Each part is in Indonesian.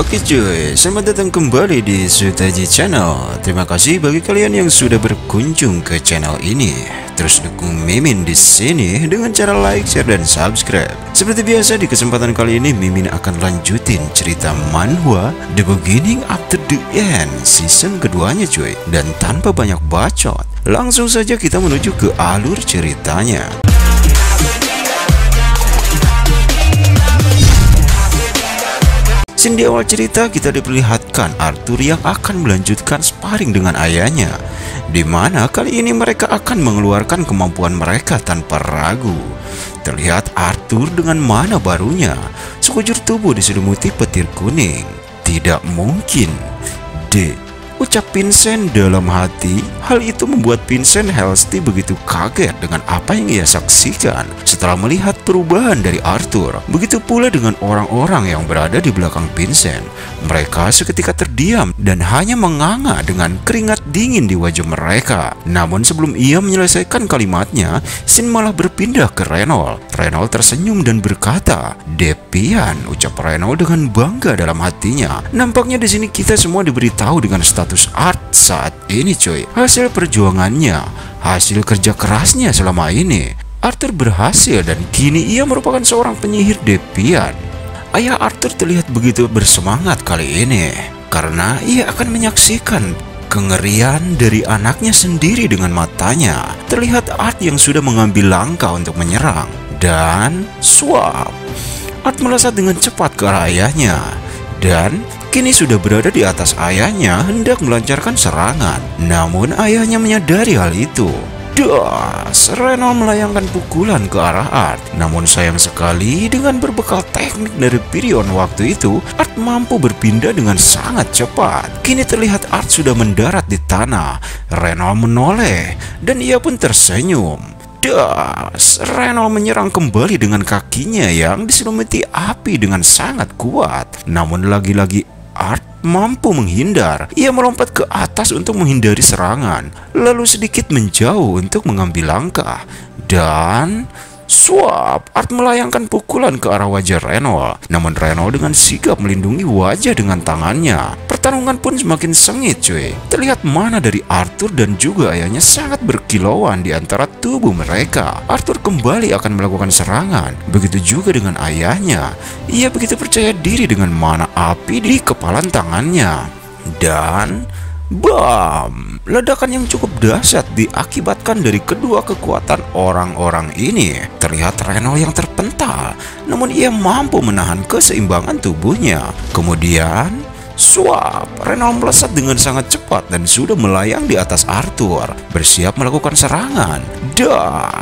Oke cuy, selamat datang kembali di Sutaji Channel. Terima kasih bagi kalian yang sudah berkunjung ke channel ini. Terus dukung Mimin di sini dengan cara like, share, dan subscribe. Seperti biasa di kesempatan kali ini Mimin akan lanjutin cerita manhwa The Beginning After the End season keduanya cuy. Dan tanpa banyak bacot, langsung saja kita menuju ke alur ceritanya. Scene di awal cerita kita diperlihatkan Arthur yang akan melanjutkan sparring dengan ayahnya, di mana kali ini mereka akan mengeluarkan kemampuan mereka tanpa ragu. Terlihat Arthur dengan mana barunya, sekujur tubuh diselimuti petir kuning. Tidak mungkin, ucap Vincent dalam hati. Hal itu membuat Vincent Halsey begitu kaget dengan apa yang ia saksikan setelah melihat perubahan dari Arthur. Begitu pula dengan orang-orang yang berada di belakang Vincent. Mereka seketika terdiam dan hanya menganga dengan keringat dingin di wajah mereka. Namun sebelum ia menyelesaikan kalimatnya, scene malah berpindah ke Reynold. Reynold tersenyum dan berkata, "Devian," ucap Reynold dengan bangga dalam hatinya. Nampaknya di sini kita semua diberitahu dengan status Art saat ini cuy. Hasil perjuangannya, hasil kerja kerasnya selama ini. Arthur berhasil dan kini ia merupakan seorang penyihir Devian. Ayah Arthur terlihat begitu bersemangat kali ini karena ia akan menyaksikan kengerian dari anaknya sendiri dengan matanya. Terlihat Art yang sudah mengambil langkah untuk menyerang dan swap. Art melesat dengan cepat ke arah ayahnya dan kini sudah berada di atas ayahnya hendak melancarkan serangan. Namun ayahnya menyadari hal itu. Reynold melayangkan pukulan ke arah Art. Namun sayang sekali dengan berbekal teknik dari Pirion waktu itu, Art mampu berpindah dengan sangat cepat. Kini terlihat Art sudah mendarat di tanah. Reynold menoleh dan ia pun tersenyum. Reynold menyerang kembali dengan kakinya yang diselimuti api dengan sangat kuat. Namun lagi-lagi Art mampu menghindar. Ia melompat ke atas untuk menghindari serangan, lalu sedikit menjauh untuk mengambil langkah. Dan swap, Art melayangkan pukulan ke arah wajah Reynold. Namun Reynold dengan sigap melindungi wajah dengan tangannya. Pertarungan pun semakin sengit cuy. Terlihat mana dari Arthur dan juga ayahnya sangat berkilauan di antara tubuh mereka. Arthur kembali akan melakukan serangan. Begitu juga dengan ayahnya. Ia begitu percaya diri dengan mana api di kepalan tangannya. Dan bam! Ledakan yang cukup dahsyat diakibatkan dari kedua kekuatan orang-orang ini. Terlihat Reynold yang terpental, namun ia mampu menahan keseimbangan tubuhnya. Kemudian swap, Reynold melesat dengan sangat cepat dan sudah melayang di atas Arthur, bersiap melakukan serangan.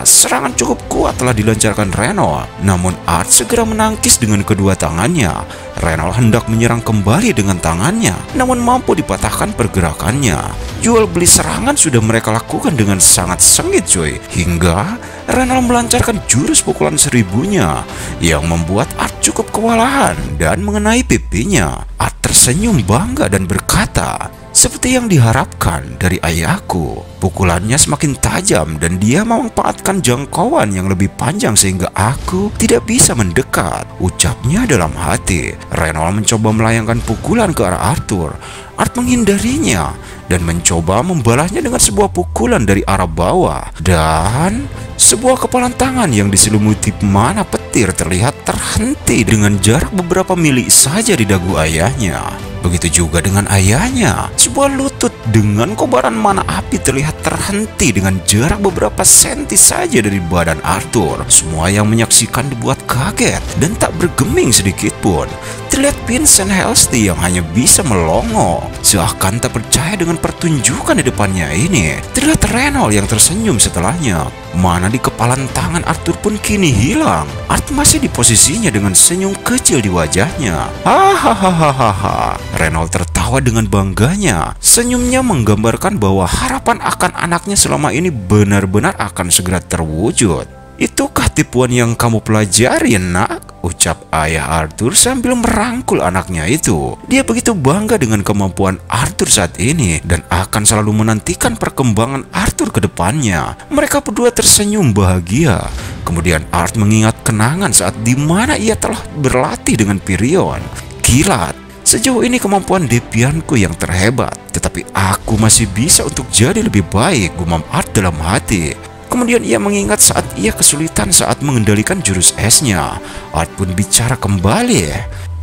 Serangan cukup kuat telah dilancarkan Reynold. Namun Art segera menangkis dengan kedua tangannya. Reynold hendak menyerang kembali dengan tangannya, namun mampu dipatahkan pergerakannya. Jual beli serangan sudah mereka lakukan dengan sangat sengit cuy, hingga Reynold melancarkan jurus pukulan seribunya yang membuat Art cukup kewalahan dan mengenai pipinya. Art tersenyum bangga dan berkata, "Seperti yang diharapkan dari ayahku." Pukulannya semakin tajam dan dia memanfaatkan jangkauan yang lebih panjang sehingga aku tidak bisa mendekat, ucapnya dalam hati. Reynold mencoba melayangkan pukulan ke arah Arthur. Art menghindarinya dan mencoba membalasnya dengan sebuah pukulan dari arah bawah. Dan sebuah kepalan tangan yang diselimuti mana petir terlihat terhenti dengan jarak beberapa mili saja di dagu ayahnya. Begitu juga dengan ayahnya. Sebuah lutut dengan kobaran mana api terlihat terhenti dengan jarak beberapa senti saja dari badan Arthur. Semua yang menyaksikan dibuat kaget dan tak bergeming sedikit pun. Terlihat Vincent Halsey yang hanya bisa melongo, seakan tak percaya dengan pertunjukan di depannya ini. Terlihat Reynold yang tersenyum setelahnya. Mana di kepalan tangan Arthur pun kini hilang. Art masih di posisinya dengan senyum kecil di wajahnya. Hahaha. Reynold tertawa dengan bangganya. Senyumnya menggambarkan bahwa harapan akan anaknya selama ini benar-benar akan segera terwujud. "Itukah tipuan yang kamu pelajari, nak?" ucap ayah Arthur sambil merangkul anaknya itu. Dia begitu bangga dengan kemampuan Arthur saat ini dan akan selalu menantikan perkembangan Arthur ke depannya. Mereka berdua tersenyum bahagia. Kemudian Art mengingat kenangan saat dimana ia telah berlatih dengan Pirion. Kilat, Sejauh ini kemampuan Devianku yang terhebat, tetapi aku masih bisa untuk jadi lebih baik, gumam Art dalam hati. Kemudian ia mengingat saat ia kesulitan saat mengendalikan jurus esnya. Art pun bicara kembali.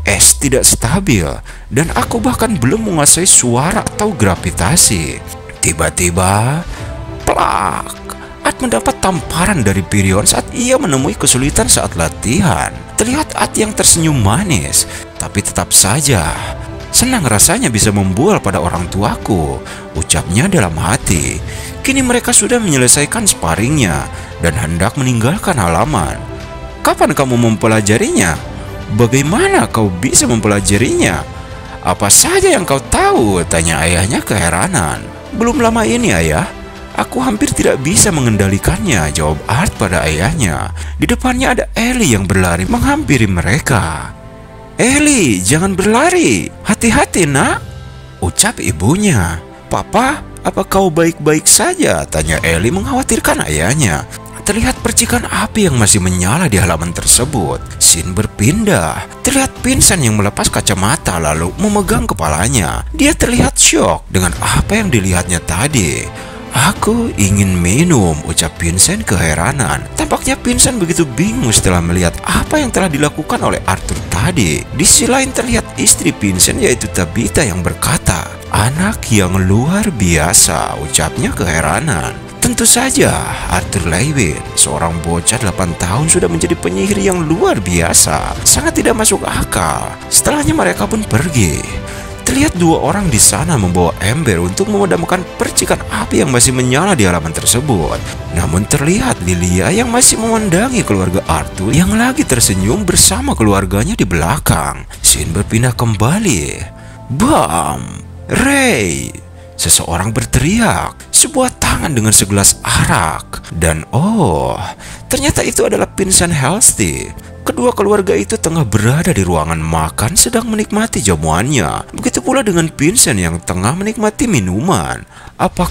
Es tidak stabil, dan aku bahkan belum menguasai suara atau gravitasi. Tiba-tiba, plak! Art mendapat tamparan dari Pirion saat ia menemui kesulitan saat latihan. Terlihat Art yang tersenyum manis, tapi tetap saja senang rasanya bisa membual pada orang tuaku, ucapnya dalam hati. Kini mereka sudah menyelesaikan sparringnya dan hendak meninggalkan halaman. Kapan kamu mempelajarinya? Bagaimana kau bisa mempelajarinya? Apa saja yang kau tahu? Tanya ayahnya keheranan. Belum lama ini, ayah. Aku hampir tidak bisa mengendalikannya, jawab Art pada ayahnya. Di depannya ada Ellie yang berlari menghampiri mereka. Ellie, jangan berlari. Hati-hati, nak, ucap ibunya. Papa, apa kau baik-baik saja? Tanya Ellie mengkhawatirkan ayahnya. Terlihat percikan api yang masih menyala di halaman tersebut. Scene berpindah. Terlihat Vincent yang melepas kacamata lalu memegang kepalanya. Dia terlihat syok dengan apa yang dilihatnya tadi. Aku ingin minum, ucap Vincent keheranan. Tampaknya Vincent begitu bingung setelah melihat apa yang telah dilakukan oleh Arthur tadi. Di sisi lain terlihat istri Vincent yaitu Tabitha yang berkata, anak yang luar biasa, ucapnya keheranan. Tentu saja, Arthur Lewin, seorang bocah 8 tahun sudah menjadi penyihir yang luar biasa. Sangat tidak masuk akal. Setelahnya mereka pun pergi. Terlihat dua orang di sana membawa ember untuk memadamkan percikan api yang masih menyala di halaman tersebut. Namun terlihat Lilia yang masih memandangi keluarga Arthur yang lagi tersenyum bersama keluarganya di belakang. Scene berpindah kembali. Bam! Ray! Seseorang berteriak. Sebuah tangan dengan segelas arak. Dan ternyata itu adalah Vincent Halstead. Kedua keluarga itu tengah berada di ruangan makan sedang menikmati jamuannya. Begitu pula dengan Vincent yang tengah menikmati minuman. Apa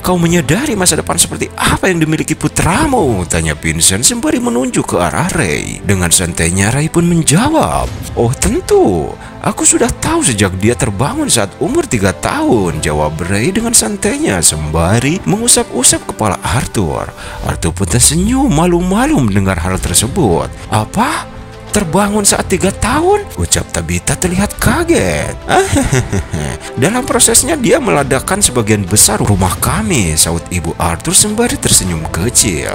kau menyadari masa depan seperti apa yang dimiliki putramu? Tanya Vincent sembari menunjuk ke arah Ray. Dengan santainya Ray pun menjawab, oh tentu, aku sudah tahu sejak dia terbangun saat umur 3 tahun, jawab Ray dengan santainya sembari mengusap-usap kepala Arthur. Arthur pun tersenyum malu-malu mendengar hal tersebut. Apa? Terbangun saat 3 tahun? Ucap Tabitha terlihat kaget. Dalam prosesnya dia meledakkan sebagian besar rumah kami, saut ibu Arthur sembari tersenyum kecil.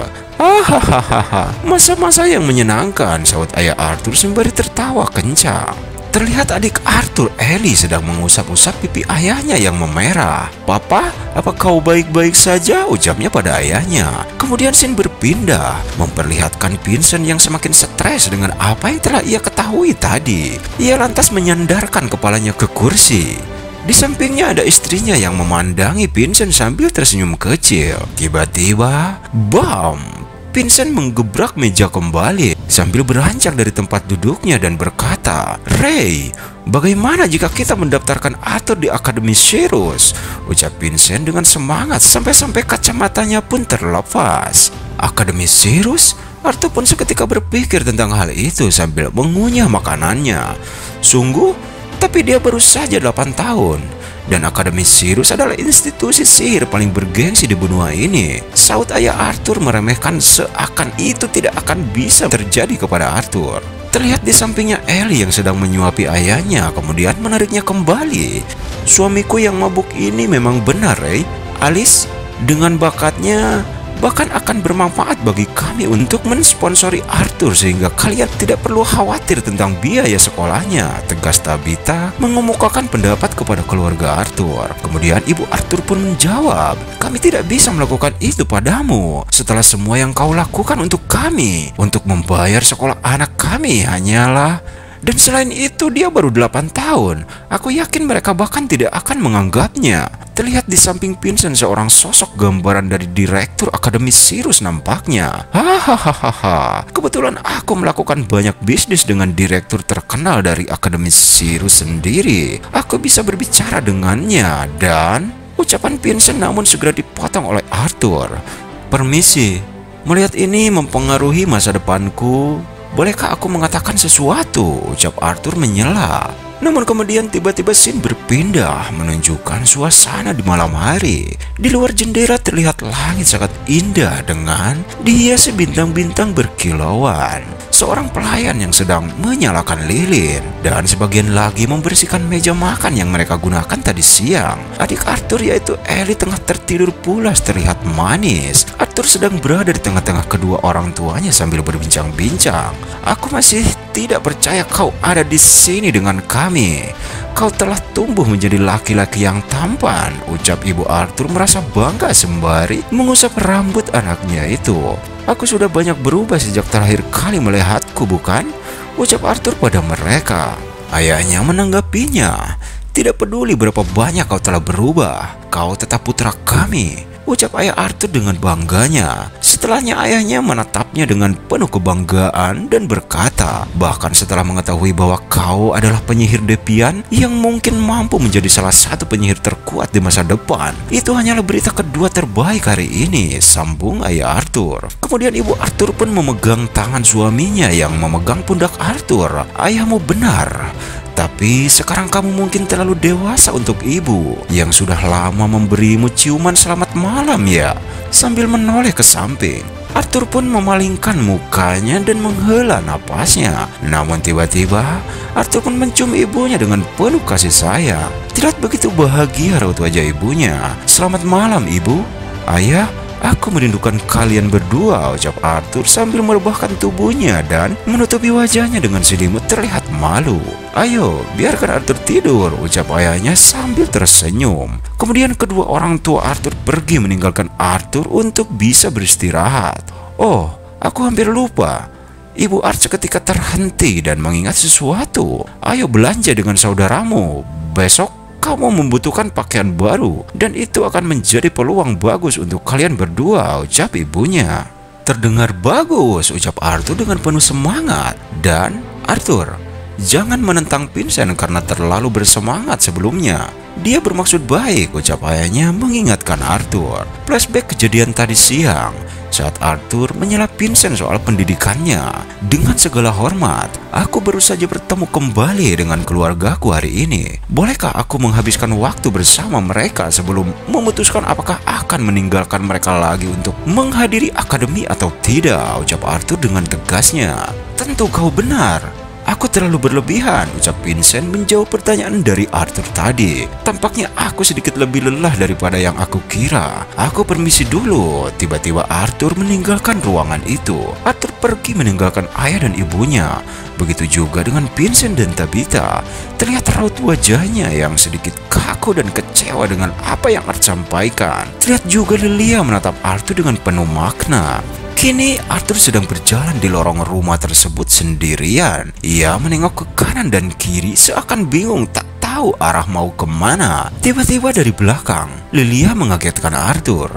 Masa-masa yang menyenangkan, saut ayah Arthur sembari tertawa kencang. Terlihat adik Arthur, Ellie, sedang mengusap-usap pipi ayahnya yang memerah. Papa, apa kau baik-baik saja? Ucapnya pada ayahnya. Kemudian scene berpindah, memperlihatkan Vincent yang semakin stres dengan apa yang telah ia ketahui tadi. Ia lantas menyandarkan kepalanya ke kursi. Di sampingnya ada istrinya yang memandangi Vincent sambil tersenyum kecil. Tiba-tiba, bam! Vincent menggebrak meja kembali sambil beranjak dari tempat duduknya dan berkata, Ray, bagaimana jika kita mendaftarkan Arthur di Akademi Sirius? Ucap Vincent dengan semangat sampai-sampai kacamatanya pun terlepas. Akademi Sirius? Arthur pun seketika berpikir tentang hal itu sambil mengunyah makanannya. Sungguh? Tapi dia baru saja 8 tahun. Dan Akademi Sirius adalah institusi sihir paling bergengsi di benua ini. Saut ayah Arthur meremehkan seakan itu tidak akan bisa terjadi kepada Arthur. Terlihat di sampingnya Ellie yang sedang menyuapi ayahnya, kemudian menariknya kembali. Suamiku yang mabuk ini memang benar, Ray. Alice, dengan bakatnya bahkan akan bermanfaat bagi kami untuk mensponsori Arthur sehingga kalian tidak perlu khawatir tentang biaya sekolahnya, tegas Tabitha mengemukakan pendapat kepada keluarga Arthur. Kemudian ibu Arthur pun menjawab, kami tidak bisa melakukan itu padamu setelah semua yang kau lakukan untuk kami. Untuk membayar sekolah anak kami hanyalah... Dan selain itu dia baru 8 tahun. Aku yakin mereka bahkan tidak akan menganggapnya. Terlihat di samping Vincent seorang sosok gambaran dari direktur Akademi Sirius nampaknya. Hahaha. Kebetulan aku melakukan banyak bisnis dengan direktur terkenal dari Akademi Sirius sendiri. Aku bisa berbicara dengannya. Dan ucapan Vincent namun segera dipotong oleh Arthur. Permisi, melihat ini mempengaruhi masa depanku. bolehkah aku mengatakan sesuatu? Ucap Arthur menyela. Namun kemudian tiba-tiba scene berpindah menunjukkan suasana di malam hari. Di luar jendela terlihat langit sangat indah dengan dihiasi bintang-bintang berkilauan. Seorang pelayan yang sedang menyalakan lilin dan sebagian lagi membersihkan meja makan yang mereka gunakan tadi siang. Adik Arthur yaitu Ellie tengah tertidur pulas terlihat manis. Arthur sedang berada di tengah-tengah kedua orang tuanya sambil berbincang-bincang. Aku masih tidak percaya kau ada di sini dengan kami. Kau telah tumbuh menjadi laki-laki yang tampan, ucap ibu Arthur merasa bangga sembari mengusap rambut anaknya itu. Aku sudah banyak berubah sejak terakhir kali melihatku, bukan? Ucap Arthur pada mereka. Ayahnya menanggapinya. Tidak peduli berapa banyak kau telah berubah, kau tetap putra kami, ucap ayah Arthur dengan bangganya. Setelahnya ayahnya menatapnya dengan penuh kebanggaan dan berkata, bahkan setelah mengetahui bahwa kau adalah penyihir Depian yang mungkin mampu menjadi salah satu penyihir terkuat di masa depan, itu hanyalah berita kedua terbaik hari ini, sambung ayah Arthur. Kemudian ibu Arthur pun memegang tangan suaminya yang memegang pundak Arthur. Ayahmu benar. Tapi sekarang kamu mungkin terlalu dewasa untuk ibu yang sudah lama memberimu ciuman selamat malam ya. Sambil menoleh ke samping, Arthur pun memalingkan mukanya dan menghela napasnya. Namun tiba-tiba Arthur pun mencium ibunya dengan penuh kasih sayang. Terlihat begitu bahagia raut wajah ibunya. Selamat malam ibu. Ayah, aku merindukan kalian berdua, ucap Arthur sambil merebahkan tubuhnya dan menutupi wajahnya dengan selimut terlihat malu. Ayo, biarkan Arthur tidur, ucap ayahnya sambil tersenyum. Kemudian kedua orang tua Arthur pergi meninggalkan Arthur untuk bisa beristirahat. Oh, aku hampir lupa. Ibu Arthur seketika terhenti dan mengingat sesuatu. Ayo belanja dengan saudaramu. Besok kamu membutuhkan pakaian baru dan itu akan menjadi peluang bagus untuk kalian berdua, ucap ibunya. Terdengar bagus, ucap Arthur dengan penuh semangat. Dan Arthur, jangan menentang Vincent karena terlalu bersemangat sebelumnya. Dia bermaksud baik, ucap ayahnya mengingatkan Arthur. Flashback kejadian tadi siang saat Arthur menyela Vincent soal pendidikannya. Dengan segala hormat, aku baru saja bertemu kembali dengan keluargaku hari ini. Bolehkah aku menghabiskan waktu bersama mereka sebelum memutuskan apakah akan meninggalkan mereka lagi untuk menghadiri akademi atau tidak, ucap Arthur dengan tegasnya. Tentu kau benar. Aku terlalu berlebihan, ucap Vincent menjawab pertanyaan dari Arthur tadi. Tampaknya aku sedikit lebih lelah daripada yang aku kira. Aku permisi dulu. Tiba-tiba Arthur meninggalkan ruangan itu. Arthur pergi meninggalkan ayah dan ibunya. Begitu juga dengan Vincent dan Tabitha. Terlihat raut wajahnya yang sedikit kaku dan kecewa dengan apa yang Arthur sampaikan. Terlihat juga Lilia menatap Arthur dengan penuh makna. Kini Arthur sedang berjalan di lorong rumah tersebut sendirian. Ia menengok ke kanan dan kiri seakan bingung tak tahu arah mau kemana. Tiba-tiba dari belakang, Lilia mengagetkan Arthur.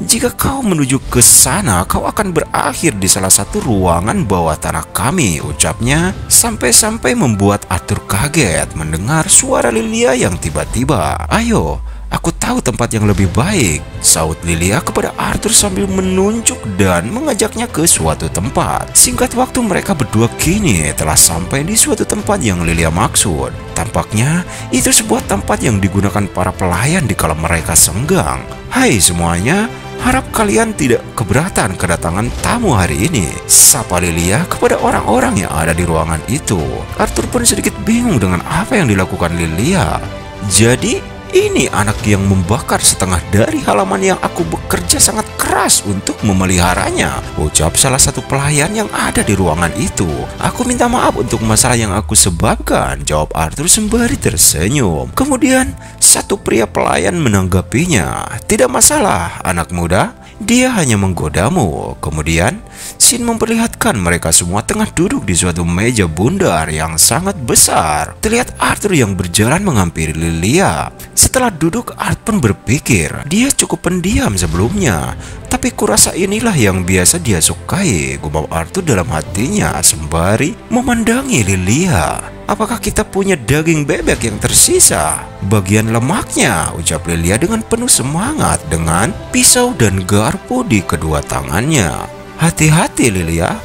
Jika kau menuju ke sana, kau akan berakhir di salah satu ruangan bawah tanah kami, ucapnya. Sampai-sampai membuat Arthur kaget mendengar suara Lilia yang tiba-tiba. Ayo, aku tahu tempat yang lebih baik, saut Lilia kepada Arthur sambil menunjuk dan mengajaknya ke suatu tempat. Singkat waktu mereka berdua kini telah sampai di suatu tempat yang Lilia maksud. Tampaknya itu sebuah tempat yang digunakan para pelayan di kala mereka senggang. Hai semuanya, harap kalian tidak keberatan kedatangan tamu hari ini, sapa Lilia kepada orang-orang yang ada di ruangan itu. Arthur pun sedikit bingung dengan apa yang dilakukan Lilia. Jadi ini anak yang membakar setengah dari halaman yang aku bekerja sangat keras untuk memeliharanya, ucap salah satu pelayan yang ada di ruangan itu. Aku minta maaf untuk masalah yang aku sebabkan, jawab Arthur sembari tersenyum. Kemudian satu pria pelayan menanggapinya. Tidak masalah anak muda, dia hanya menggodamu. Kemudian Sin memperlihatkan mereka semua tengah duduk di suatu meja bundar yang sangat besar. Terlihat Arthur yang berjalan menghampiri Lilia. Setelah duduk, Arthur pun berpikir dia cukup pendiam sebelumnya. Tapi kurasa inilah yang biasa dia sukai, gumam Arthur dalam hatinya sembari memandangi Lilia. Apakah kita punya daging bebek yang tersisa? Bagian lemaknya, ucap Lilia dengan penuh semangat dengan pisau dan garpu di kedua tangannya. Hati-hati Lilia,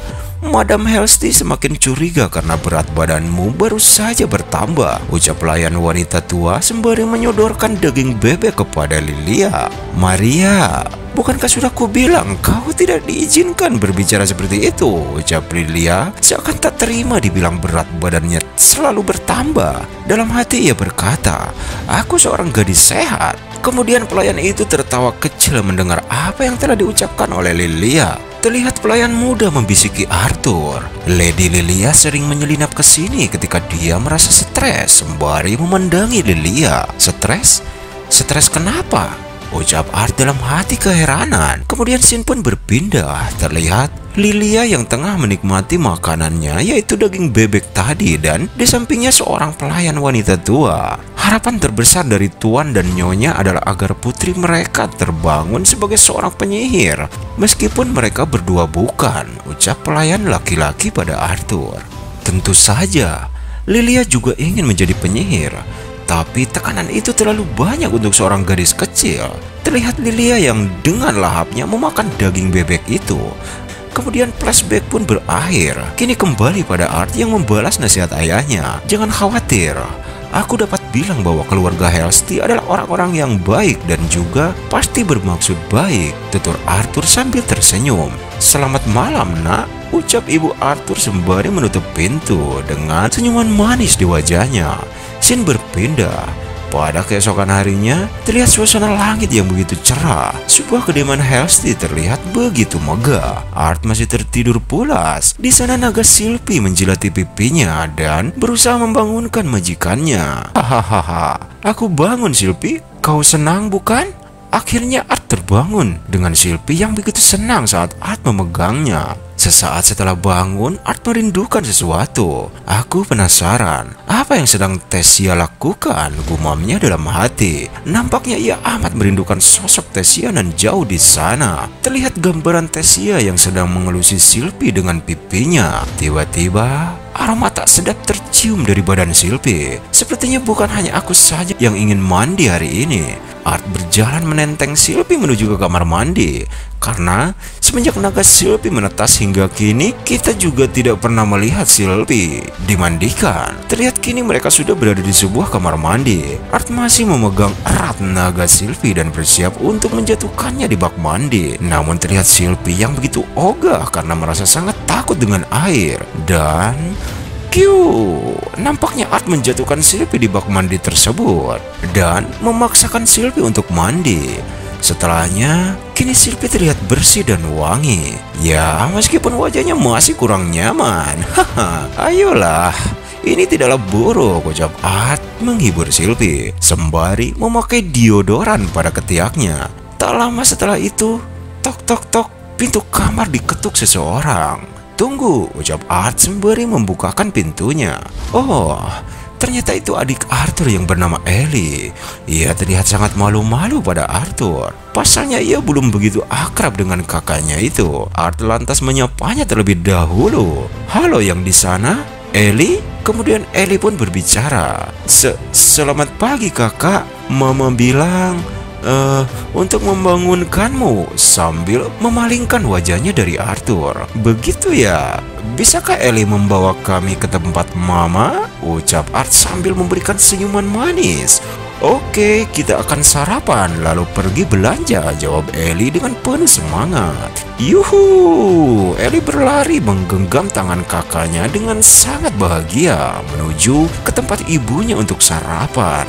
Madam Halsey semakin curiga karena berat badanmu baru saja bertambah, ucap pelayan wanita tua sembari menyodorkan daging bebek kepada Lilia. Maria, bukankah sudah kubilang kau tidak diizinkan berbicara seperti itu, ucap Lilia seakan tak terima dibilang berat badannya selalu bertambah. Dalam hati ia berkata, aku seorang gadis sehat. Kemudian pelayan itu tertawa kecil mendengar apa yang telah diucapkan oleh Lilia. Terlihat pelayan muda membisiki Arthur. Lady Lilia sering menyelinap ke sini ketika dia merasa stres sembari memandangi Lilia. Stres? Stres kenapa? Ucap Art dalam hati keheranan. Kemudian scene pun berpindah. Terlihat Lilia yang tengah menikmati makanannya, yaitu daging bebek tadi, dan di sampingnya seorang pelayan wanita tua. Harapan terbesar dari Tuan dan Nyonya adalah agar putri mereka terbangun sebagai seorang penyihir, meskipun mereka berdua bukan, ucap pelayan laki-laki pada Arthur. Tentu saja, Lilia juga ingin menjadi penyihir, tapi tekanan itu terlalu banyak untuk seorang gadis kecil. Terlihat Lilia yang dengan lahapnya memakan daging bebek itu. Kemudian flashback pun berakhir. Kini kembali pada Art yang membalas nasihat ayahnya. Jangan khawatir, aku dapat bilang bahwa keluarga Halsey adalah orang-orang yang baik dan juga pasti bermaksud baik, tutur Arthur sambil tersenyum. Selamat malam, nak, ucap ibu Arthur sembari menutup pintu dengan senyuman manis di wajahnya. Scene berpindah. Pada keesokan harinya, terlihat suasana langit yang begitu cerah. Sebuah kediaman Halsey terlihat begitu megah. Art masih tertidur pulas. Di sana naga Sylvie menjilati pipinya dan berusaha membangunkan majikannya. Hahaha, aku bangun Sylvie. Kau senang bukan? Akhirnya Art terbangun dengan Sylvie yang begitu senang saat Art memegangnya. Sesaat setelah bangun, Art merindukan sesuatu. Aku penasaran, apa yang sedang Tessia lakukan? Gumamnya dalam hati. Nampaknya ia amat merindukan sosok Tessia dan jauh di sana. Terlihat gambaran Tessia yang sedang mengelusi Sylvie dengan pipinya. Tiba-tiba, aroma tak sedap tercium dari badan Sylvie. Sepertinya bukan hanya aku saja yang ingin mandi hari ini. Art berjalan menenteng Sylvie menuju ke kamar mandi. Karena semenjak naga Sylvie menetas hingga kini, kita juga tidak pernah melihat Sylvie dimandikan. Terlihat kini mereka sudah berada di sebuah kamar mandi. Art masih memegang erat naga Sylvie dan bersiap untuk menjatuhkannya di bak mandi. Namun terlihat Sylvie yang begitu ogah karena merasa sangat takut dengan air. Dan nampaknya Art menjatuhkan Sylvie di bak mandi tersebut dan memaksakan Sylvie untuk mandi. Setelahnya, kini Sylvie terlihat bersih dan wangi. Ya, meskipun wajahnya masih kurang nyaman. Haha, ayolah, ini tidaklah buruk, ucap Art menghibur Sylvie sembari memakai deodoran pada ketiaknya. Tak lama setelah itu, tok tok tok, pintu kamar diketuk seseorang. Tunggu, ucap Art sembari membukakan pintunya. Oh, ternyata itu adik Arthur yang bernama Ellie. Ia terlihat sangat malu-malu pada Arthur. Pasalnya ia belum begitu akrab dengan kakaknya itu. Art lantas menyapanya terlebih dahulu. Halo yang di sana, Ellie? Kemudian Ellie pun berbicara. Selamat pagi kakak, mama bilang untuk membangunkanmu, sambil memalingkan wajahnya dari Arthur. Begitu ya? Bisakah Ellie membawa kami ke tempat mama? Ucap Art sambil memberikan senyuman manis. Oke, kita akan sarapan lalu pergi belanja, jawab Ellie dengan penuh semangat. Yuhu! Ellie berlari menggenggam tangan kakaknya dengan sangat bahagia menuju ke tempat ibunya untuk sarapan.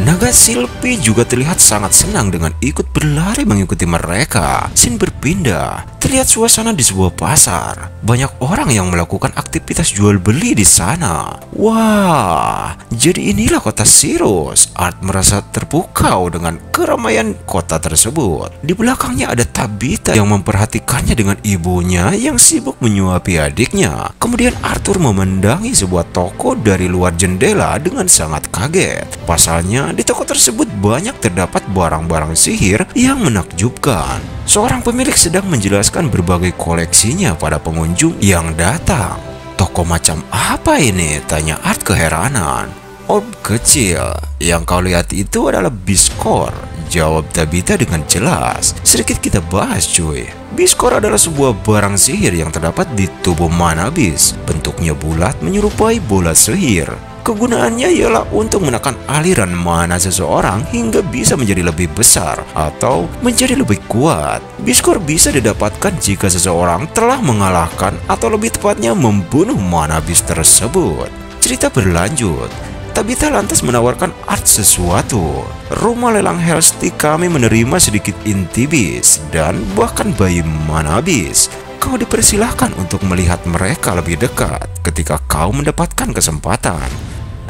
Naga Sylvie juga terlihat sangat senang dengan ikut berlari mengikuti mereka. Scene berpindah. Terlihat suasana di sebuah pasar. Banyak orang yang melakukan aktivitas jual beli di sana. Wah, jadi inilah kota Sirus. Art merasa terpukau dengan keramaian kota tersebut. Di belakangnya ada Tabitha yang memperhatikannya dengan ibunya yang sibuk menyuapi adiknya. Kemudian Arthur memandangi sebuah toko dari luar jendela dengan sangat kaget. Pasalnya di toko tersebut banyak terdapat barang-barang sihir yang menakjubkan. Seorang pemilik sedang menjelaskan berbagai koleksinya pada pengunjung yang datang. Toko macam apa ini? Tanya Art keheranan. Orb kecil yang kau lihat itu adalah Biscor, jawab Tabitha dengan jelas. Sedikit kita bahas cuy. Biscore adalah sebuah barang sihir yang terdapat di tubuh mana bis. Bentuknya bulat menyerupai bola sihir. Kegunaannya ialah untuk menekan aliran mana seseorang hingga bisa menjadi lebih besar atau menjadi lebih kuat. Biscore bisa didapatkan jika seseorang telah mengalahkan atau lebih tepatnya membunuh mana bis tersebut. Cerita berlanjut. Tabitha lantas menawarkan Art sesuatu. Rumah lelang Hellstick kami menerima sedikit inti bis dan bahkan bayi mana bis. Kau dipersilahkan untuk melihat mereka lebih dekat ketika kau mendapatkan kesempatan.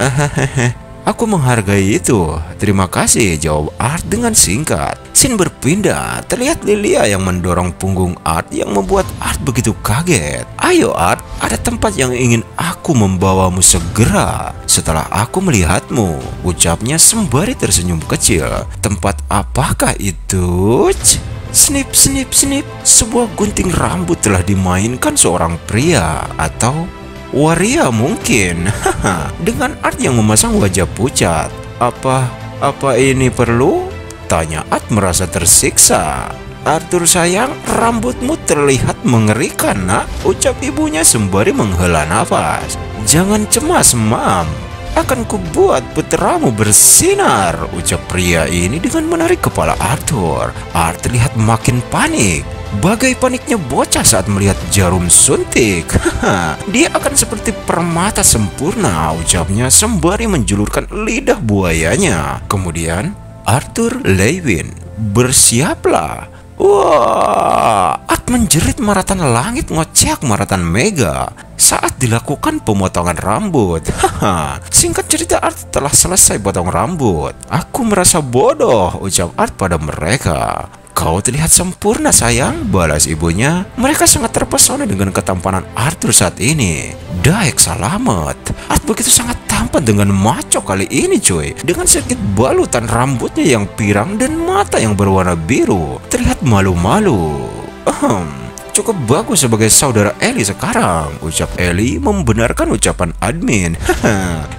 Hahaha, aku menghargai itu. Terima kasih, jawab Art dengan singkat. Scene berpindah, terlihat Lilia yang mendorong punggung Art yang membuat Art begitu kaget. Ayo Art, ada tempat yang ingin aku membawamu segera. Setelah aku melihatmu, ucapnya sembari tersenyum kecil. Tempat apakah itu? Snip, snip, snip. Sebuah gunting rambut telah dimainkan seorang pria atau waria mungkin. Dengan Art yang memasang wajah pucat. Apa ini perlu? Tanya Art merasa tersiksa. Arthur sayang, rambutmu terlihat mengerikan nak, ucap ibunya sembari menghela nafas. Jangan cemas mam, akan kubuat putramu bersinar, ucap pria ini dengan menarik kepala Arthur. Art terlihat makin panik. Bagai paniknya bocah saat melihat jarum suntik. Dia akan seperti permata sempurna, ucapnya sembari menjulurkan lidah buayanya. Kemudian Arthur Lewin, bersiaplah. Wah, Art menjerit maratan langit ngocek maratan Mega saat dilakukan pemotongan rambut. Singkat cerita, Art telah selesai potong rambut. Aku merasa bodoh, ucap Art pada mereka. Kau terlihat sempurna sayang, balas ibunya. Mereka sangat terpesona dengan ketampanan Arthur saat ini. Daek salamet. Art begitu sangat tampan dengan maco kali ini cuy. Dengan sedikit balutan rambutnya yang pirang dan mata yang berwarna biru. Terlihat malu-malu. Cukup bagus sebagai saudara Ellie sekarang, ucap Ellie membenarkan ucapan admin.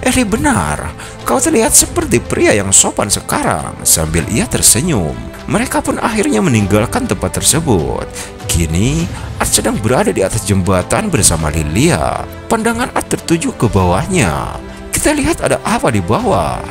Ellie benar, kau terlihat seperti pria yang sopan sekarang, sambil ia tersenyum. Mereka pun akhirnya meninggalkan tempat tersebut. Kini Art sedang berada di atas jembatan bersama Lilia. Pandangan Art tertuju ke bawahnya. Kita lihat ada apa di bawah.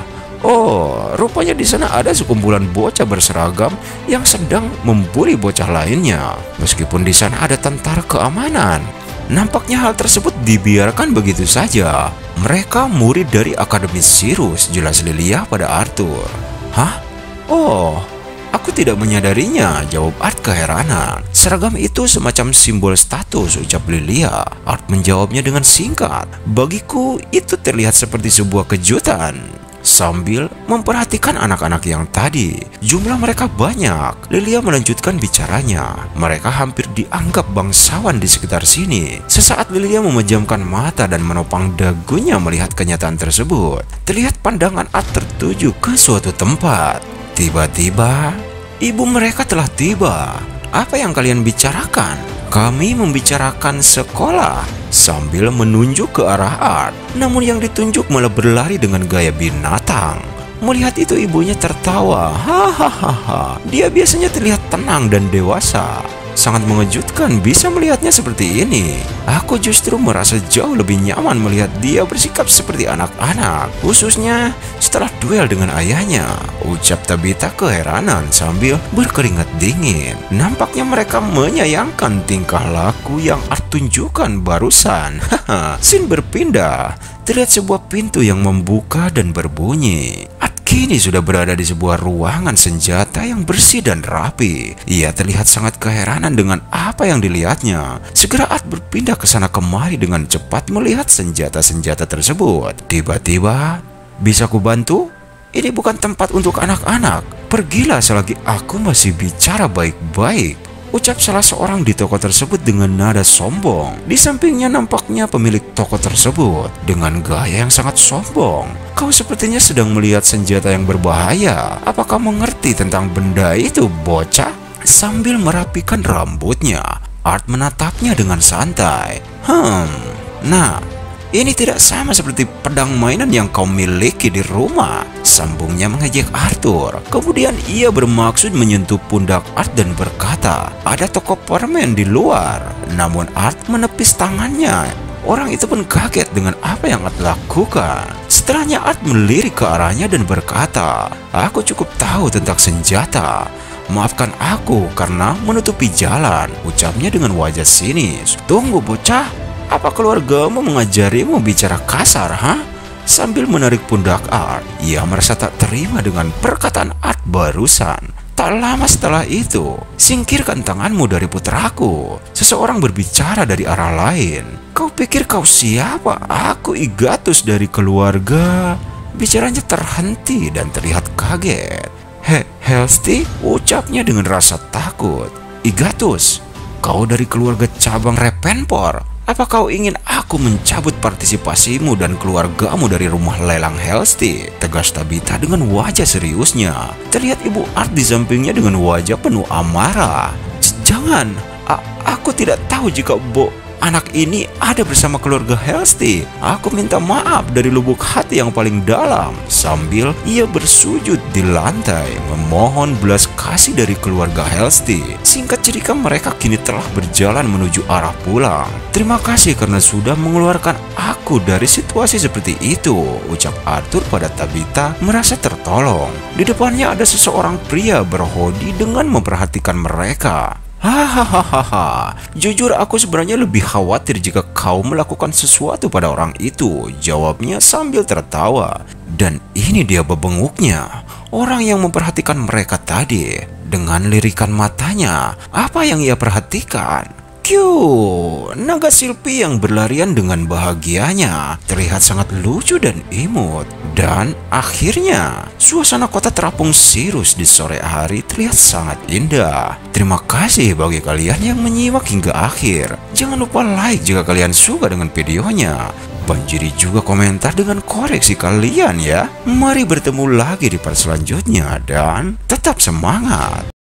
Oh, rupanya di sana ada sekumpulan bocah berseragam yang sedang membuli bocah lainnya. Meskipun di sana ada tentara keamanan, nampaknya hal tersebut dibiarkan begitu saja. Mereka murid dari Akademi Sirus, jelas Lilia pada Arthur. Hah? Oh, aku tidak menyadarinya, jawab Art keheranan. Seragam itu semacam simbol status, ucap Lilia. Art menjawabnya dengan singkat. Bagiku itu terlihat seperti sebuah kejutan. Sambil memperhatikan anak-anak yang tadi, jumlah mereka banyak. Lilia melanjutkan bicaranya. Mereka hampir dianggap bangsawan di sekitar sini. Sesaat Lilia memejamkan mata dan menopang dagunya melihat kenyataan tersebut. Terlihat pandangan Art tertuju ke suatu tempat. Tiba-tiba, ibu mereka telah tiba. Apa yang kalian bicarakan? Kami membicarakan sekolah, sambil menunjuk ke arah Art. Namun yang ditunjuk malah berlari dengan gaya binatang. Melihat itu ibunya tertawa. Hahaha. Dia biasanya terlihat tenang dan dewasa. Sangat mengejutkan bisa melihatnya seperti ini. Aku justru merasa jauh lebih nyaman melihat dia bersikap seperti anak-anak, khususnya setelah duel dengan ayahnya, ucap Tabitha keheranan sambil berkeringat dingin. Nampaknya mereka menyayangkan tingkah laku yang Art tunjukkan barusan. Scene berpindah. Terlihat sebuah pintu yang membuka dan berbunyi. Kini sudah berada di sebuah ruangan senjata yang bersih dan rapi. Ia terlihat sangat keheranan dengan apa yang dilihatnya. Segera Art berpindah ke sana kemari dengan cepat melihat senjata-senjata tersebut. Tiba-tiba, bisa ku bantu? Ini bukan tempat untuk anak-anak. Pergilah selagi aku masih bicara baik-baik, ucap salah seorang di toko tersebut dengan nada sombong. Di sampingnya nampaknya pemilik toko tersebut dengan gaya yang sangat sombong. Kau sepertinya sedang melihat senjata yang berbahaya. Apakah mengerti tentang benda itu, bocah? Sambil merapikan rambutnya, Art menatapnya dengan santai. Nah, Ini tidak sama seperti pedang mainan yang kau miliki di rumah, sambungnya mengejek Arthur. Kemudian ia bermaksud menyentuh pundak Art dan berkata, ada toko permen di luar. Namun Art menepis tangannya. Orang itu pun kaget dengan apa yang Art lakukan. Setelahnya Art melirik ke arahnya dan berkata, aku cukup tahu tentang senjata. Maafkan aku karena menutupi jalan, ucapnya dengan wajah sinis. Tunggu bocah, apa keluargamu mengajarimu bicara kasar, ha? Sambil menarik pundak Art, ia merasa tak terima dengan perkataan Art barusan. Tak lama setelah itu, singkirkan tanganmu dari putraku. Seseorang berbicara dari arah lain. Kau pikir kau siapa? Aku Igatus dari keluarga. Bicaranya terhenti dan terlihat kaget. Halsey, ucapnya dengan rasa takut. Igatus, kau dari keluarga cabang Ravenport. Apa kau ingin aku mencabut partisipasimu dan keluargamu dari rumah lelang Halsey? Tegas Tabitha dengan wajah seriusnya. Terlihat Ibu Art di sampingnya dengan wajah penuh amarah. Jangan, aku tidak tahu jika anak ini ada bersama keluarga Halsey. Aku minta maaf dari lubuk hati yang paling dalam. Sambil ia bersujud di lantai memohon belas kasih dari keluarga Halsey. Singkat cerita, mereka kini telah berjalan menuju arah pulang. Terima kasih karena sudah mengeluarkan aku dari situasi seperti itu, ucap Arthur pada Tabitha merasa tertolong. Di depannya ada seseorang pria berhoodie dengan memperhatikan mereka. Hahaha, jujur aku sebenarnya lebih khawatir jika kau melakukan sesuatu pada orang itu, jawabnya sambil tertawa. Dan ini dia bebenguknya, orang yang memperhatikan mereka tadi. Dengan lirikan matanya, apa yang ia perhatikan? Naga Silphy yang berlarian dengan bahagianya terlihat sangat lucu dan imut. Dan akhirnya suasana kota terapung Sirus di sore hari terlihat sangat indah. Terima kasih bagi kalian yang menyimak hingga akhir. Jangan lupa like jika kalian suka dengan videonya. Banjiri juga komentar dengan koreksi kalian ya. Mari bertemu lagi di part selanjutnya dan tetap semangat.